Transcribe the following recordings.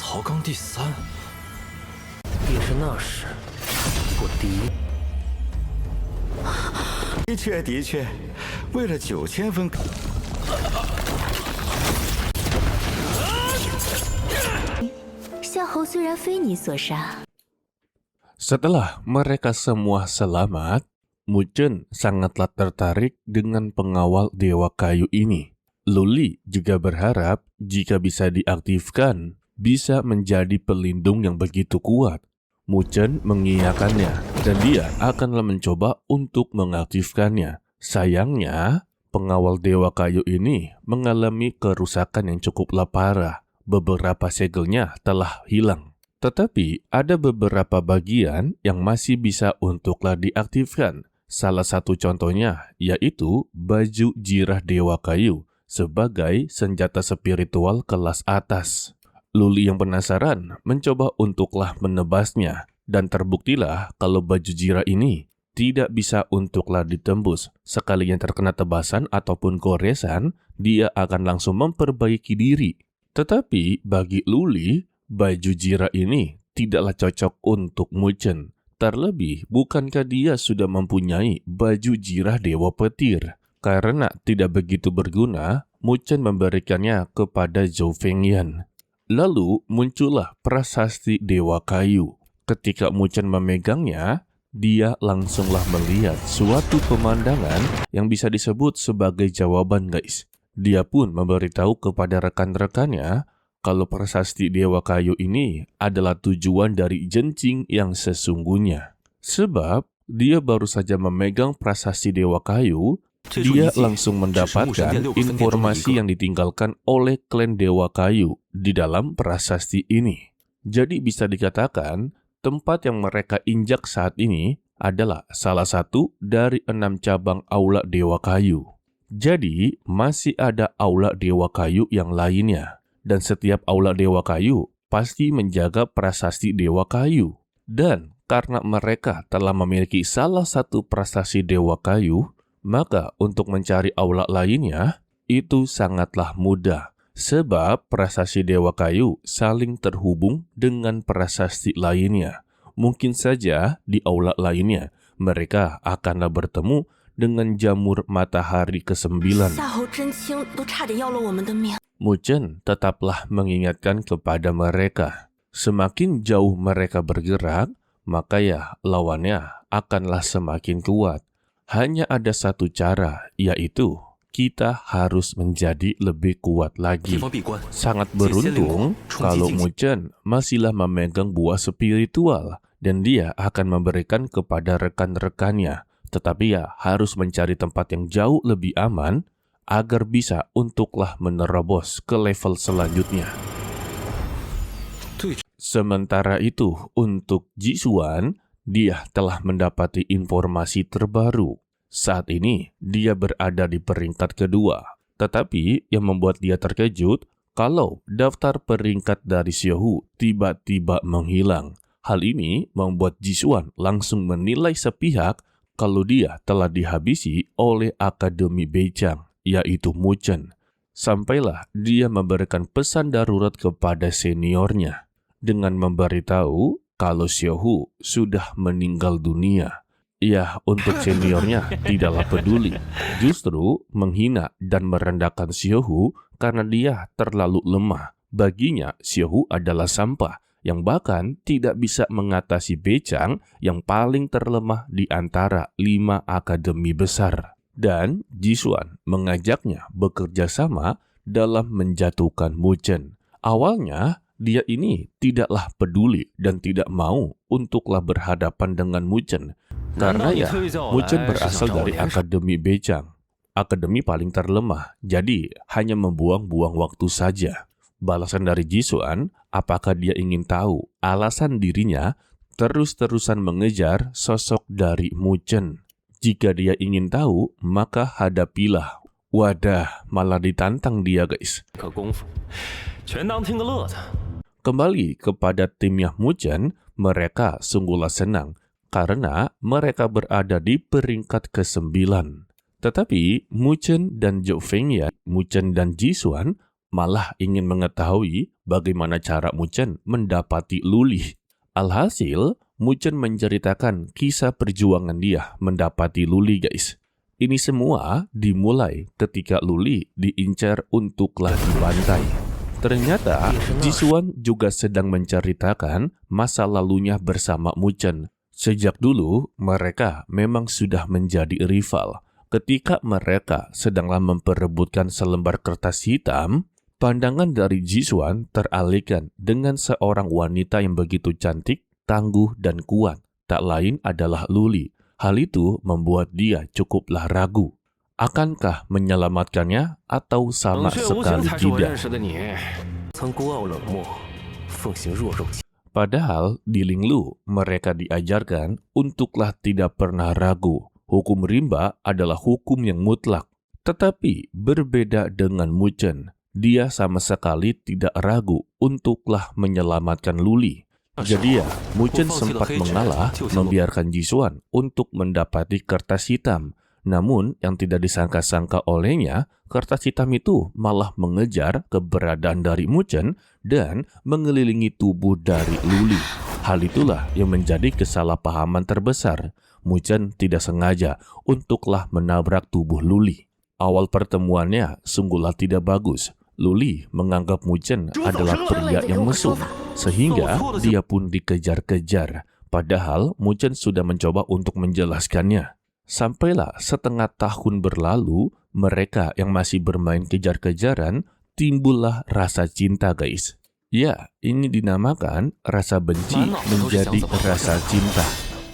豪刚第3，也是那时我第一。的确，为了9000分。夏侯虽然非你所杀。 Setelah mereka semua selamat, Muchen sangatlah tertarik dengan pengawal Dewa Kayu ini. Luli juga berharap jika bisa diaktifkan, bisa menjadi pelindung yang begitu kuat. Muchen mengiyakannya dan dia akanlah mencoba untuk mengaktifkannya. Sayangnya, pengawal Dewa Kayu ini mengalami kerusakan yang cukuplah parah. Beberapa segelnya telah hilang. Tetapi ada beberapa bagian yang masih bisa untuklah diaktifkan. Salah satu contohnya yaitu baju jirah Dewa Kayu sebagai senjata spiritual kelas atas. Luli yang penasaran mencoba untuklah menebasnya dan terbuktilah kalau baju jirah ini tidak bisa untuklah ditembus. Sekali yang terkena tebasan ataupun goresan, dia akan langsung memperbaiki diri. Tetapi bagi Luli, baju jirah ini tidaklah cocok untuk Muchen. Terlebih, bukankah dia sudah mempunyai baju jirah Dewa Petir? Karena tidak begitu berguna, Muchen memberikannya kepada Zhou Fengyan. Lalu muncullah prasasti Dewa Kayu. Ketika Muchen memegangnya, dia langsunglah melihat suatu pemandangan yang bisa disebut sebagai jawaban, guys. Dia pun memberitahu kepada rekan-rekannya kalau prasasti Dewa Kayu ini adalah tujuan dari Zhenqing yang sesungguhnya. Sebab dia baru saja memegang prasasti Dewa Kayu, dia langsung mendapatkan informasi yang ditinggalkan oleh klan Dewa Kayu di dalam prasasti ini. Jadi bisa dikatakan tempat yang mereka injak saat ini adalah salah satu dari 6 cabang aula Dewa Kayu. Jadi masih ada aula Dewa Kayu yang lainnya. Dan setiap aula Dewa Kayu pasti menjaga prasasti Dewa Kayu. Dan karena mereka telah memiliki salah satu prasasti Dewa Kayu, maka untuk mencari aula lainnya itu sangatlah mudah. Sebab prasasti Dewa Kayu saling terhubung dengan prasasti lainnya. Mungkin saja di aula lainnya mereka akanlah bertemu dengan jamur matahari ke-9. Muchen tetaplah mengingatkan kepada mereka. Semakin jauh mereka bergerak, maka ya lawannya akanlah semakin kuat. Hanya ada satu cara, yaitu kita harus menjadi lebih kuat lagi. Sangat beruntung kalau Muchen masihlah memegang buah spiritual dan dia akan memberikan kepada rekan-rekannya. Tetapi ya harus mencari tempat yang jauh lebih aman agar bisa untuklah menerobos ke level selanjutnya. Sementara itu, untuk Jisuan, dia telah mendapati informasi terbaru. Saat ini, dia berada di peringkat kedua. Tetapi yang membuat dia terkejut, kalau daftar peringkat dari Xiaohu tiba-tiba menghilang. Hal ini membuat Jisuan langsung menilai sepihak kalau dia telah dihabisi oleh Akademi Beichang, yaitu Muchen. Sampailah dia memberikan pesan darurat kepada seniornya dengan memberitahu kalau Xiaohu sudah meninggal dunia. Ya, untuk seniornya tidaklah peduli, justru menghina dan merendahkan Xiaohu karena dia terlalu lemah. Baginya, Xiaohu adalah sampah yang bahkan tidak bisa mengatasi Beichang yang paling terlemah di antara 5 akademi besar. Dan Jisuan mengajaknya bekerja sama dalam menjatuhkan Muchen. Awalnya, dia ini tidaklah peduli dan tidak mau untuklah berhadapan dengan Muchen. Karena ya, Muchen berasal dari Akademi Beichang. Akademi paling terlemah, jadi hanya membuang-buang waktu saja. Balasan dari Jisuan, apakah dia ingin tahu alasan dirinya terus-terusan mengejar sosok dari Muchen. Jika dia ingin tahu, maka hadapilah. Wadah, malah ditantang dia, guys. Kembali kepada timnya Muchen, mereka sungguhlah senang karena mereka berada di peringkat ke-9. Tetapi Muchen dan Zhou Fengyan, Muchen dan Jisuan malah ingin mengetahui bagaimana cara Mu Chen mendapati Luli. Alhasil, Mu Chen menceritakan kisah perjuangan dia mendapati Luli, guys. Ini semua dimulai ketika Luli diincar untuklah dibantai. Ternyata, Jisuan juga sedang menceritakan masa lalunya bersama Mu Chen. Sejak dulu, mereka memang sudah menjadi rival. Ketika mereka sedanglah memperebutkan selembar kertas hitam, pandangan dari Jisuan teralihkan dengan seorang wanita yang begitu cantik, tangguh, dan kuat. Tak lain adalah Luli. Hal itu membuat dia cukuplah ragu. Akankah menyelamatkannya atau sama sekali tidak? Padahal di Linglu mereka diajarkan untuklah tidak pernah ragu. Hukum rimba adalah hukum yang mutlak. Tetapi berbeda dengan Mu Chen, dia sama sekali tidak ragu untuklah menyelamatkan Luli. Jadi Mu Chen sempat mengalah membiarkan Jisuan untuk mendapati kertas hitam. Namun yang tidak disangka-sangka olehnya, kertas hitam itu malah mengejar keberadaan dari Mu Chen dan mengelilingi tubuh dari Luli. Hal itulah yang menjadi kesalahpahaman terbesar. Mu Chen tidak sengaja untuklah menabrak tubuh Luli. Awal pertemuannya sungguhlah tidak bagus. Luli menganggap Mu Chen adalah pria yang mesum, sehingga dia pun dikejar-kejar. Padahal Mu Chen sudah mencoba untuk menjelaskannya. Sampailah setengah tahun berlalu, mereka yang masih bermain kejar-kejaran, timbullah rasa cinta, guys. Ya, ini dinamakan rasa benci menjadi rasa cinta.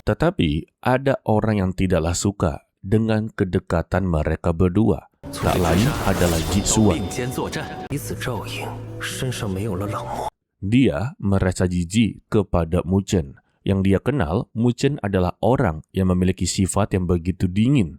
Tetapi ada orang yang tidaklah suka dengan kedekatan mereka berdua. Tak lain adalah Jisuan. Dia merasa jijik kepada Mu Chen. Yang dia kenal, Mu Chen adalah orang yang memiliki sifat yang begitu dingin.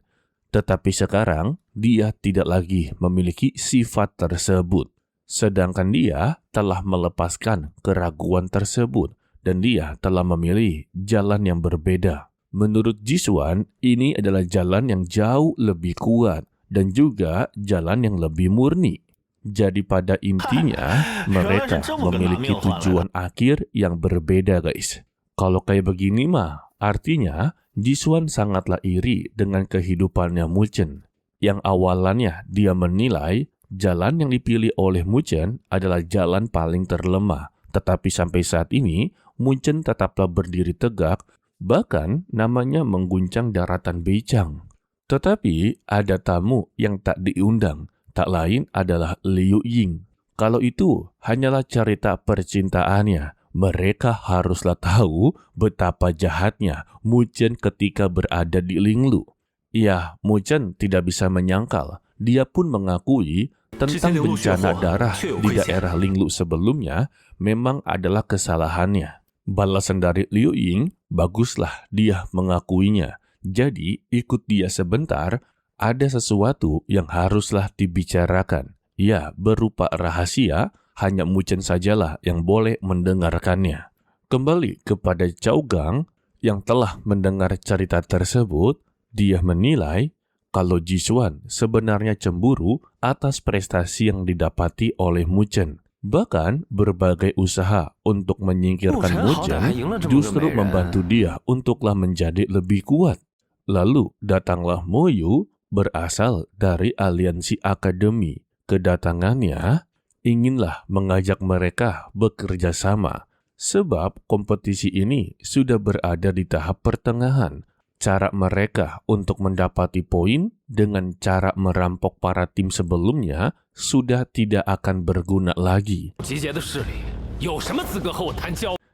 Tetapi sekarang, dia tidak lagi memiliki sifat tersebut. Sedangkan dia telah melepaskan keraguan tersebut dan dia telah memilih jalan yang berbeda. Menurut Jisuan, ini adalah jalan yang jauh lebih kuat dan juga jalan yang lebih murni. Jadi pada intinya, mereka memiliki tujuan akhir yang berbeda, guys. Kalau kayak begini mah, artinya Jisuan sangatlah iri dengan kehidupannya Mu Chen. Yang awalannya dia menilai jalan yang dipilih oleh Mu Chen adalah jalan paling terlemah. Tetapi sampai saat ini, Mu Chen tetaplah berdiri tegak, bahkan namanya mengguncang daratan Beicang. Tetapi ada tamu yang tak diundang, tak lain adalah Liu Ying. Kalau itu hanyalah cerita percintaannya, mereka haruslah tahu betapa jahatnya Mu Chen ketika berada di Linglu. Ya, Mu Chen tidak bisa menyangkal. Dia pun mengakui tentang bencana darah di daerah Linglu sebelumnya memang adalah kesalahannya. Balasan dari Liu Ying, baguslah dia mengakuinya. Jadi, ikut dia sebentar, ada sesuatu yang haruslah dibicarakan. Ya, berupa rahasia, hanya Mu Chen sajalah yang boleh mendengarkannya. Kembali kepada Cao Gang yang telah mendengar cerita tersebut, dia menilai kalau Jisuan sebenarnya cemburu atas prestasi yang didapati oleh Mu Chen. Bahkan berbagai usaha untuk menyingkirkan Mu Chen justru membantu dia untuklah menjadi lebih kuat. Lalu datanglah Mo Yu berasal dari aliansi akademi. Kedatangannya inginlah mengajak mereka bekerja sama, sebab kompetisi ini sudah berada di tahap pertengahan. Cara mereka untuk mendapati poin dengan cara merampok para tim sebelumnya sudah tidak akan berguna lagi.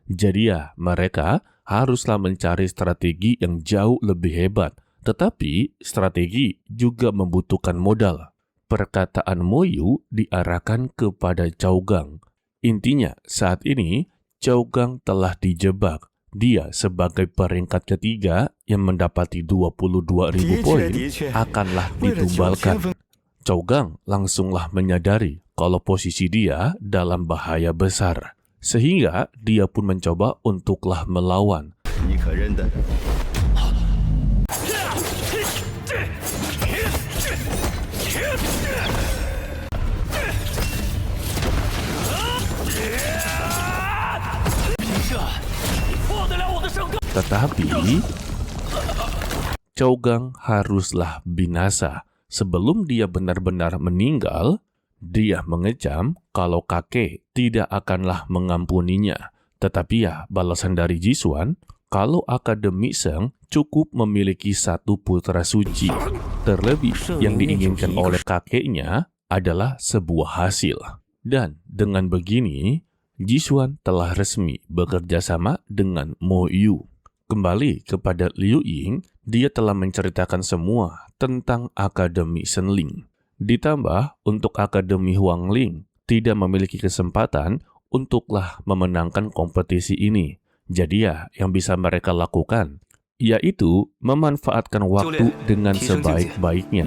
Jadi ya, mereka haruslah mencari strategi yang jauh lebih hebat. Tetapi strategi juga membutuhkan modal. Perkataan Mo Yu diarahkan kepada Cao Gang. Intinya, saat ini Cao Gang telah dijebak. Dia sebagai peringkat ketiga yang mendapati 22.000 poin akanlah ditumbalkan. Cao Gang langsunglah menyadari kalau posisi dia dalam bahaya besar. Sehingga dia pun mencoba untuklah melawan. Tetapi Chougang haruslah binasa. Sebelum dia benar-benar meninggal, dia mengecam kalau kakek tidak akanlah mengampuninya. Tetapi ya, balasan dari Jisuan, kalau Akademi Sheng cukup memiliki satu putra suci. Terlebih yang diinginkan oleh kakeknya adalah sebuah hasil. Dan dengan begini, Jisuan telah resmi bekerja sama dengan Mo Yu. Kembali kepada Liu Ying, dia telah menceritakan semua tentang Akademi Senling. Ditambah, untuk Akademi Huangling tidak memiliki kesempatan untuklah memenangkan kompetisi ini. Jadi ya, yang bisa mereka lakukan yaitu memanfaatkan waktu dengan sebaik-baiknya.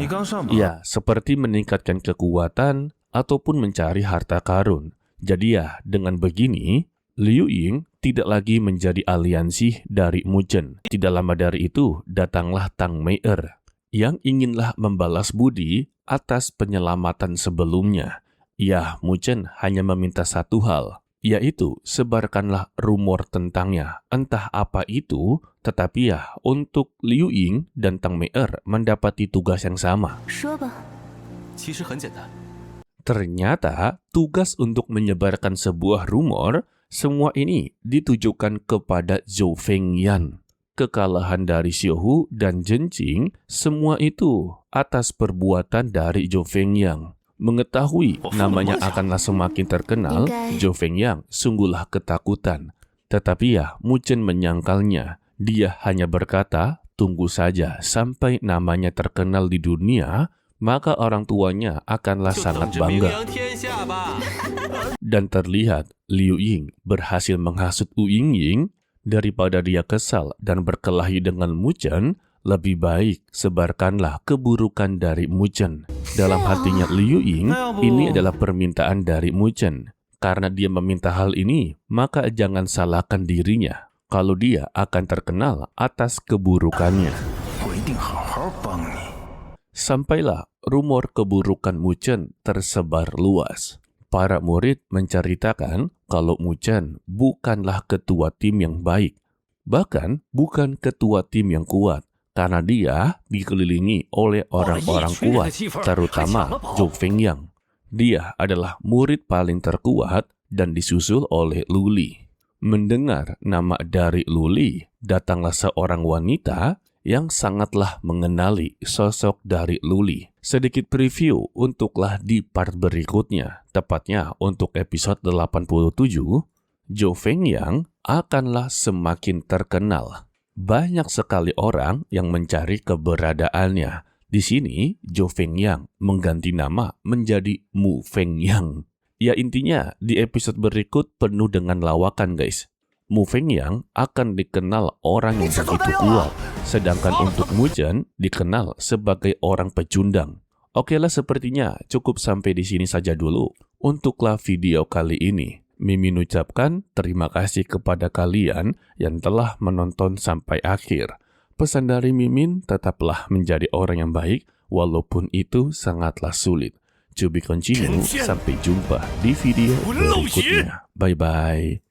Ya, seperti meningkatkan kekuatan ataupun mencari harta karun. Jadi ya, dengan begini, Liu Ying tidak lagi menjadi aliansi dari Mu Chen. Tidak lama dari itu, datanglah Tang Mei'er yang inginlah membalas budi atas penyelamatan sebelumnya. Ya, Mu Chen hanya meminta satu hal, yaitu sebarkanlah rumor tentangnya. Entah apa itu, tetapi ya, untuk Liu Ying dan Tang Mei'er mendapati tugas yang sama. 说吧， 其实很简单， Ternyata, tugas untuk menyebarkan sebuah rumor, semua ini ditujukan kepada Zhou Fengyan. Kekalahan dari Xiuhu dan Zhen Jing, semua itu atas perbuatan dari Zhou Fengyan. Mengetahui namanya akanlah semakin terkenal, Zhou Fengyan sungguhlah ketakutan. Tetapi ya, Mu Chen menyangkalnya. Dia hanya berkata, tunggu saja sampai namanya terkenal di dunia, maka orang tuanya akanlah sangat bangga. Dan terlihat Liu Ying berhasil menghasut Wu Yingying. Daripada dia kesal dan berkelahi dengan Mu Chen, lebih baik sebarkanlah keburukan dari Mu Chen. Dalam hatinya Liu Ying, ini adalah permintaan dari Mu Chen. Karena dia meminta hal ini, maka jangan salahkan dirinya kalau dia akan terkenal atas keburukannya. Sampailah rumor keburukan Mu Chen tersebar luas. Para murid menceritakan kalau Mu Chen bukanlah ketua tim yang baik. Bahkan bukan ketua tim yang kuat. Karena dia dikelilingi oleh orang-orang kuat, terutama Zhou Fengyan. Dia adalah murid paling terkuat dan disusul oleh Lu Li. Mendengar nama dari Lu Li, datanglah seorang wanita yang sangatlah mengenali sosok dari Lu Li. Sedikit preview untuklah di part berikutnya, tepatnya untuk episode 87, Zhou Fengyan akanlah semakin terkenal. Banyak sekali orang yang mencari keberadaannya. Di sini, Zhou Fengyan mengganti nama menjadi Mu Fengyan. Ya intinya, di episode berikut penuh dengan lawakan guys. Mu Fengyan akan dikenal orang yang begitu kuat, sedangkan untuk Mu Chen dikenal sebagai orang pecundang. Oke lah, sepertinya cukup sampai di sini saja dulu untuklah video kali ini. Mimin ucapkan terima kasih kepada kalian yang telah menonton sampai akhir. Pesan dari Mimin, tetaplah menjadi orang yang baik walaupun itu sangatlah sulit. To be continue, sampai jumpa di video berikutnya. Bye-bye.